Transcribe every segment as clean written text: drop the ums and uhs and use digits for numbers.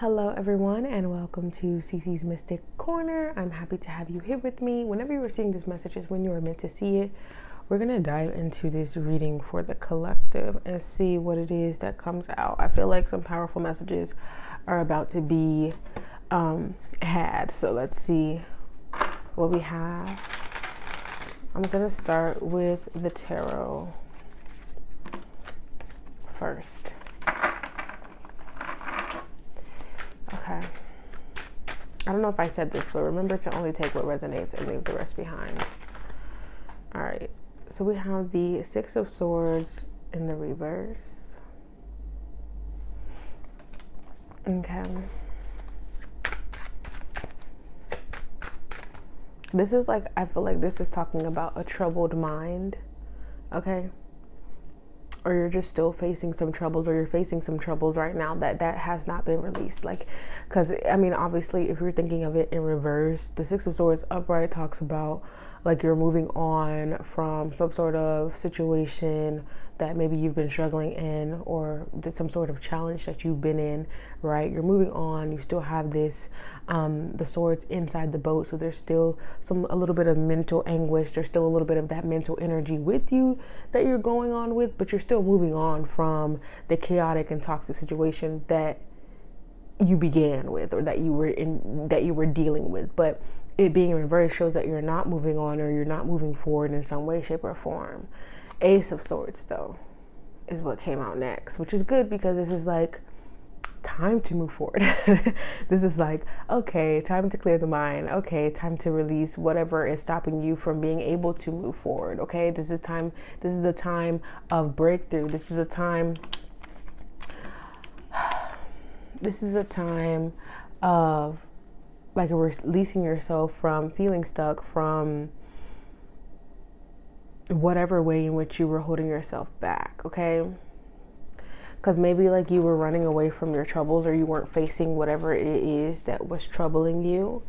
Hello everyone and welcome to CeeCee's Mystic Corner. I'm happy to have you here with me. Whenever you are seeing this message is when you are meant to see it. We're going to dive into this reading for the collective and see what it is that comes out. I feel like some powerful messages are about to be had. So let's see what we have. I'm going to start with the tarot first. Okay. I don't know if I said this, but remember to only take what resonates and leave the rest behind. All right. So we have the Six of Swords in the reverse. Okay. This is like, I feel like this is talking about a troubled mind. Okay. Or you're just still facing some troubles, or you're facing some troubles right now that has not been released. Like, because I mean, obviously, if you're thinking of it in reverse, the Six of Swords upright talks about like you're moving on from some sort of situation that maybe you've been struggling in, or some sort of challenge that you've been in, right? You're moving on. You still have this, the swords inside the boat. So there's still a little bit of mental anguish. There's still a little bit of that mental energy with you that you're going on with, but you're still moving on from the chaotic and toxic situation that you began with, or that you were dealing with. But it being in reverse shows that you're not moving on, or you're not moving forward in some way, shape, or form. Ace of Swords, though, is what came out next, which is good because this is like time to move forward. This is like, okay, time to clear the mind. Okay, time to release whatever is stopping you from being able to move forward. Okay, this is a time of breakthrough. This is a time of like releasing yourself from feeling stuck, from whatever way in which you were holding yourself back. Okay, because maybe like you were running away from your troubles, or you weren't facing whatever it is that was troubling you.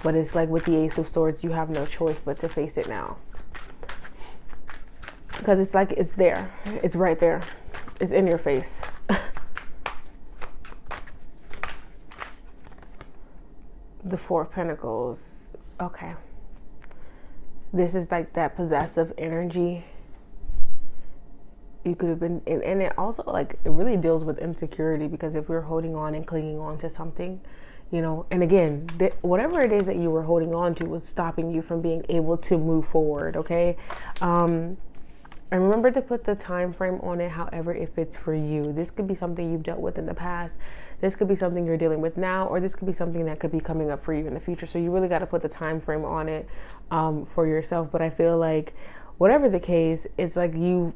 But it's like with the Ace of Swords, you have no choice but to face it now, because it's like it's there, it's right there, it's in your face. The Four of Pentacles. Okay. This is like that possessive energy. You could have been, and it also like, it really deals with insecurity, because if we're holding on and clinging on to something, you know, and again, whatever it is that you were holding on to was stopping you from being able to move forward. Okay. And remember to put the time frame on it, however it fits for you. This could be something you've dealt with in the past. This could be something you're dealing with now, or this could be something that could be coming up for you in the future. So you really got to put the time frame on it for yourself. But I feel like whatever the case, it's like you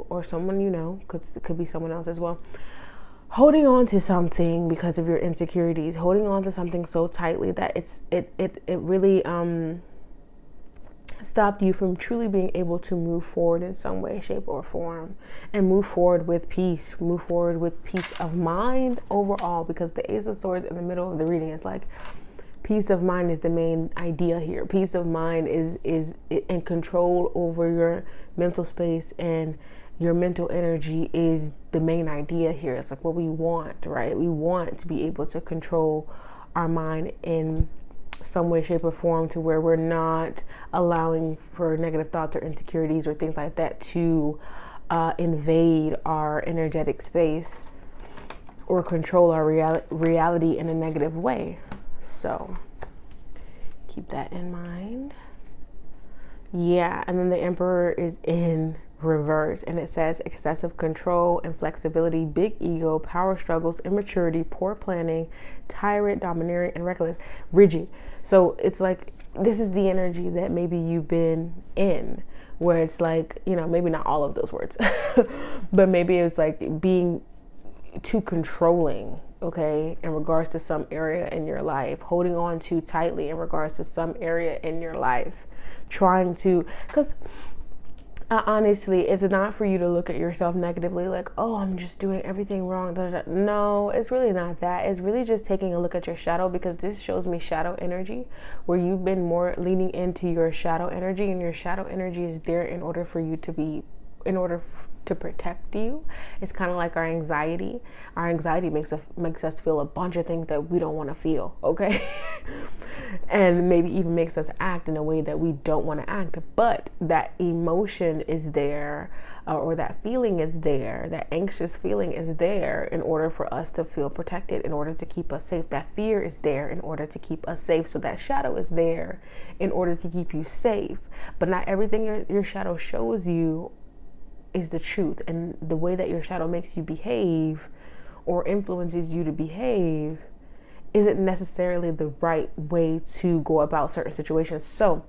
or someone you know, it could be someone else as well, holding on to something because of your insecurities, holding on to something so tightly that it really stopped you from truly being able to move forward in some way, shape, or form, and move forward with peace, move forward with peace of mind overall. Because the Ace of Swords in the middle of the reading is like, peace of mind is the main idea here. Peace of mind is in control over your mental space, and your mental energy is the main idea here. It's like what we want, right? We want to be able to control our mind in some way, shape, or form, to where we're not allowing for negative thoughts or insecurities or things like that to invade our energetic space or control our reality in a negative way. So keep that in mind. Yeah, and then the Emperor is in reverse, and it says excessive control and flexibility, big ego, power struggles, immaturity, poor planning, tyrant, domineering, and reckless, rigid. So it's like, this is the energy that maybe you've been in, where it's like, you know, maybe not all of those words, but maybe it's like being too controlling, okay, in regards to some area in your life, holding on too tightly in regards to some area in your life, trying to, because honestly, it's not for you to look at yourself negatively, like, oh, I'm just doing everything wrong. No, it's really not that. It's really just taking a look at your shadow, because this shows me shadow energy, where you've been more leaning into your shadow energy, and your shadow energy is there in order for you to be, in order to protect you. It's kind of like our anxiety. Our anxiety makes us feel a bunch of things that we don't want to feel, okay? And maybe even makes us act in a way that we don't want to act. But that emotion is there, or that feeling is there, that anxious feeling is there in order for us to feel protected, in order to keep us safe. That fear is there in order to keep us safe. So that shadow is there in order to keep you safe. But not everything your shadow shows you is the truth. And the way that your shadow makes you behave or influences you to behave isn't necessarily the right way to go about certain situations. So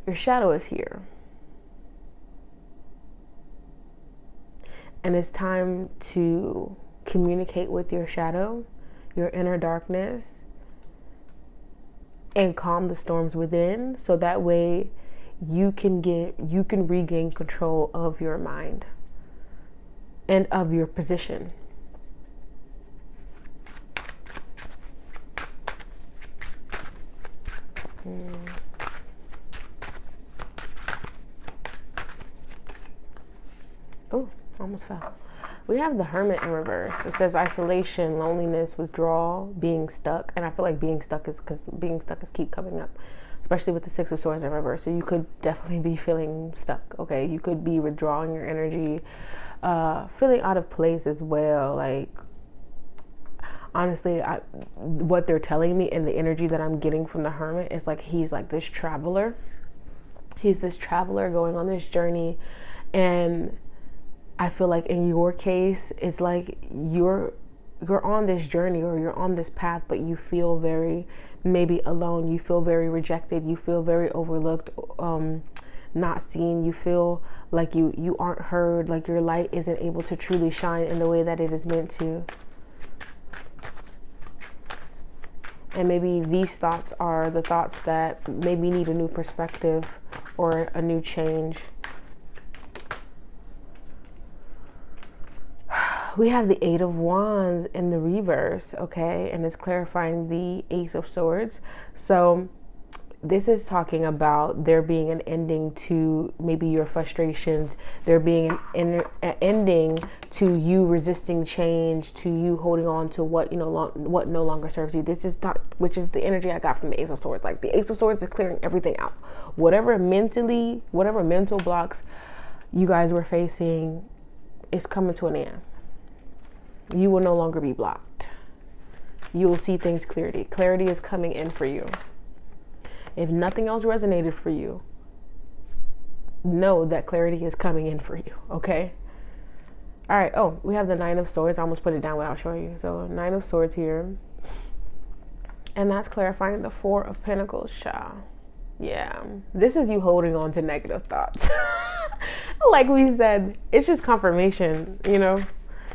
your shadow is here. And it's time to communicate with your shadow, your inner darkness, and calm the storms within, so that way you can regain control of your mind and of your position. Oh, almost fell. We have the Hermit in reverse. It says isolation, loneliness, withdrawal, being stuck. And I feel like being stuck is keep coming up, especially with the Six of Swords in reverse. So you could definitely be feeling stuck, okay? You could be withdrawing your energy, feeling out of place as well. Like, honestly, what they're telling me and the energy that I'm getting from the Hermit is like he's like this traveler. He's this traveler going on this journey. And I feel like in your case, it's like you're on this journey or you're on this path, but you feel very maybe alone. You feel very rejected. You feel very overlooked, not seen. You feel like you aren't heard, like your light isn't able to truly shine in the way that it is meant to. And maybe these thoughts are the thoughts that maybe need a new perspective or a new change. We have the Eight of Wands in the reverse, okay? And it's clarifying the Ace of Swords. So this is talking about there being an ending to maybe your frustrations, there being an ending to you resisting change, to you holding on to what what no longer serves you. This is not, which is the energy I got from the Ace of Swords. Like the Ace of Swords is clearing everything out. Whatever mental blocks you guys were facing is coming to an end. You will no longer be blocked. You will see things clearly. Clarity is coming in for you. If nothing else resonated for you, know that clarity is coming in for you, okay? All right. Oh, we have the Nine of Swords. I almost put it down without showing you. So Nine of Swords here. And that's clarifying the Four of Pentacles, child. Yeah. This is you holding on to negative thoughts. Like we said, it's just confirmation,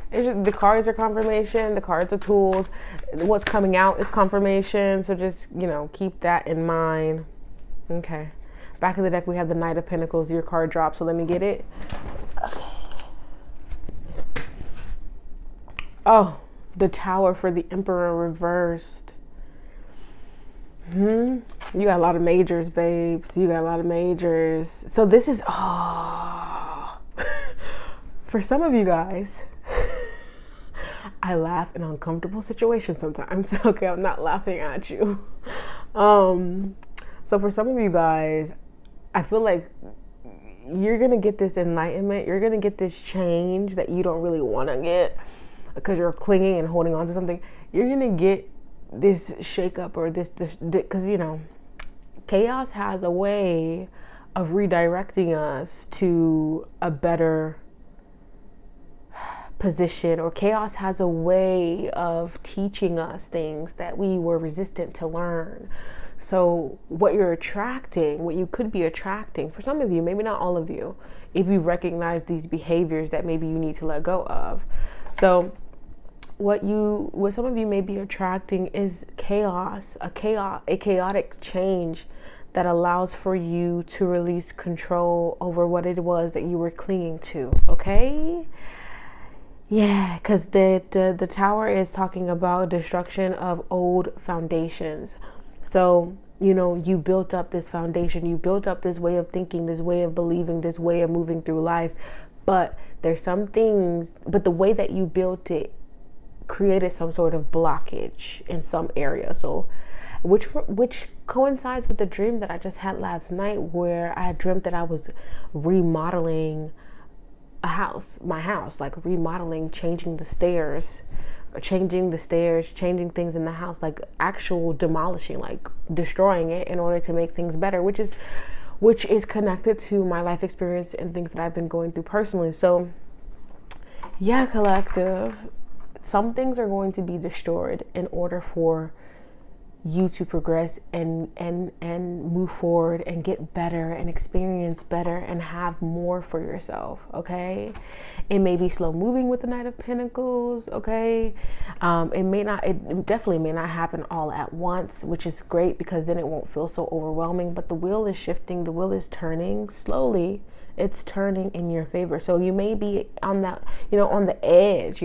It's just, the cards are confirmation. The cards are tools. What's coming out is confirmation. So just, keep that in mind. Okay. Back of the deck, we have the Knight of Pentacles. Your card dropped. So let me get it. Okay. Oh, the Tower for the Emperor reversed. You got a lot of majors, babes. You got a lot of majors. So this is, for some of you guys, I laugh in uncomfortable situations sometimes. Okay, I'm not laughing at you. So for some of you guys, I feel like you're going to get this enlightenment. You're going to get this change that you don't really want to get because you're clinging and holding on to something. You're going to get this shakeup or this because, chaos has a way of redirecting us to a better position, or chaos has a way of teaching us things that we were resistant to learn. So what you're attracting, what you could be attracting, for some of you, maybe not all of you, if you recognize these behaviors that maybe you need to let go of. So what some of you may be attracting is chaos, a chaotic change that allows for you to release control over what it was that you were clinging to, okay? Yeah, because the Tower is talking about destruction of old foundations. So, you built up this foundation. You built up this way of thinking, this way of believing, this way of moving through life but there's some things, but the way that you built it created some sort of blockage in some area. So which coincides with the dream that I just had last night, where I dreamt that I was remodeling my house, like remodeling, changing things in the house, like actual demolishing, like destroying it in order to make things better, which is connected to my life experience and things that I've been going through personally. So yeah, collective, some things are going to be destroyed in order for you to progress and move forward and get better and experience better and have more for yourself. Okay, it may be slow moving with the Knight of Pentacles. Okay, it definitely may not happen all at once, which is great because then it won't feel so overwhelming. But the wheel is shifting, the wheel is turning slowly. It's turning in your favor. So you may be on that, on the edge.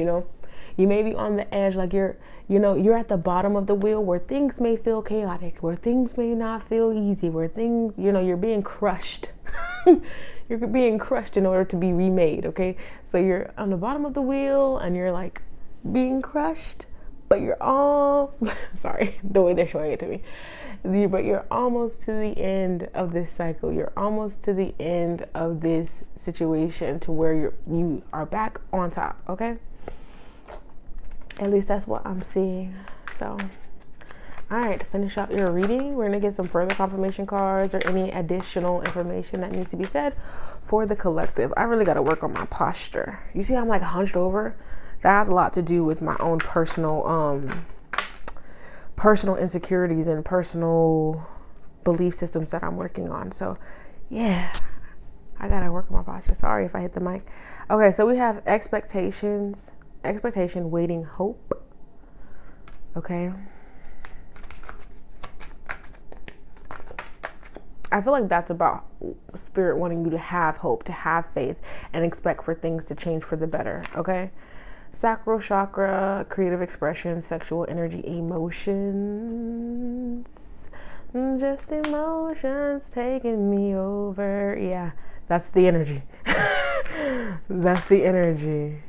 You may be on the edge, like you're at the bottom of the wheel, where things may feel chaotic, where things may not feel easy, where things, you're being crushed. You're being crushed in order to be remade, okay? So you're on the bottom of the wheel and you're like being crushed, but you're all, sorry, the way they're showing it to me. But you're almost to the end of this cycle. You're almost to the end of this situation to where you are back on top, okay? At least that's what I'm seeing. So, all right, to finish out your reading, we're going to get some further confirmation cards or any additional information that needs to be said for the collective. I really got to work on my posture. You see, I'm like hunched over. That has a lot to do with my own personal insecurities and personal belief systems that I'm working on. So, yeah, I got to work on my posture. Sorry if I hit the mic. Okay, so we have expectation, waiting, hope. Okay. I feel like that's about spirit wanting you to have hope, to have faith, and expect for things to change for the better. Okay. Sacral chakra, creative expression, sexual energy, emotions. Just emotions taking me over. Yeah, that's the energy. That's the energy.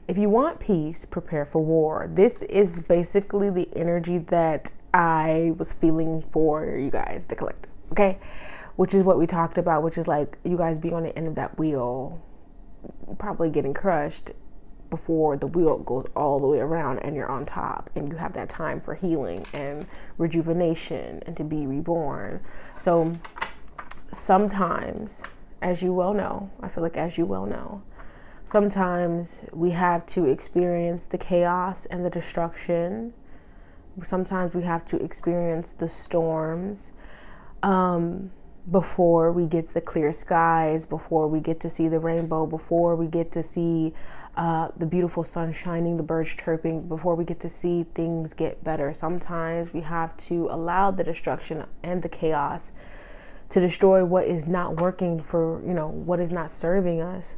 If you want peace, prepare for war. This is basically the energy that I was feeling for you guys, the collective, okay? Which is what we talked about, which is like you guys being on the end of that wheel, probably getting crushed before the wheel goes all the way around and you're on top and you have that time for healing and rejuvenation and to be reborn. So sometimes, as you well know, sometimes we have to experience the chaos and the destruction. Sometimes we have to experience the storms before we get the clear skies, before we get to see the rainbow, before we get to see the beautiful sun shining, the birds chirping, before we get to see things get better. Sometimes we have to allow the destruction and the chaos to destroy what is not working for, what is not serving us,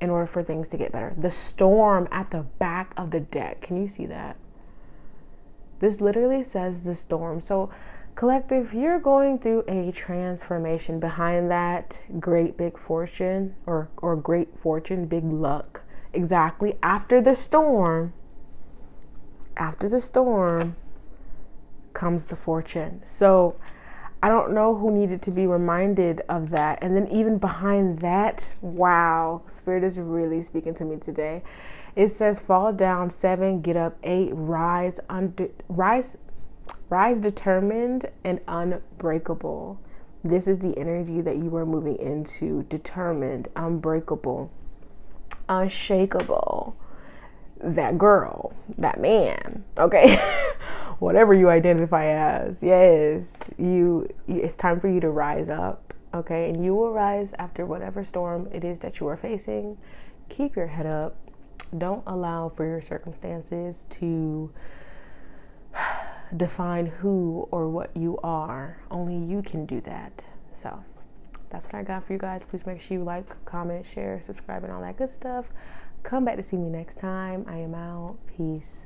in order for things to get better. The storm at the back of the deck. Can you see that? This literally says the storm. So collective, you're going through a transformation. Behind that great big fortune or great fortune, big luck. Exactly. After the storm comes the fortune. So I don't know who needed to be reminded of that. And then even behind that, wow, Spirit is really speaking to me today. It says fall down, 7, get up, 8, rise determined and unbreakable. This is the energy that you are moving into. Determined, unbreakable, unshakable. That girl, that man, okay? Whatever you identify as, yes, it's time for you to rise up, okay? And you will rise after whatever storm it is that you are facing. Keep your head up. Don't allow for your circumstances to define who or what you are. Only you can do that. So that's what I got for you guys. Please make sure you like, comment, share, subscribe, and all that good stuff. Come back to see me next time. I am out. Peace.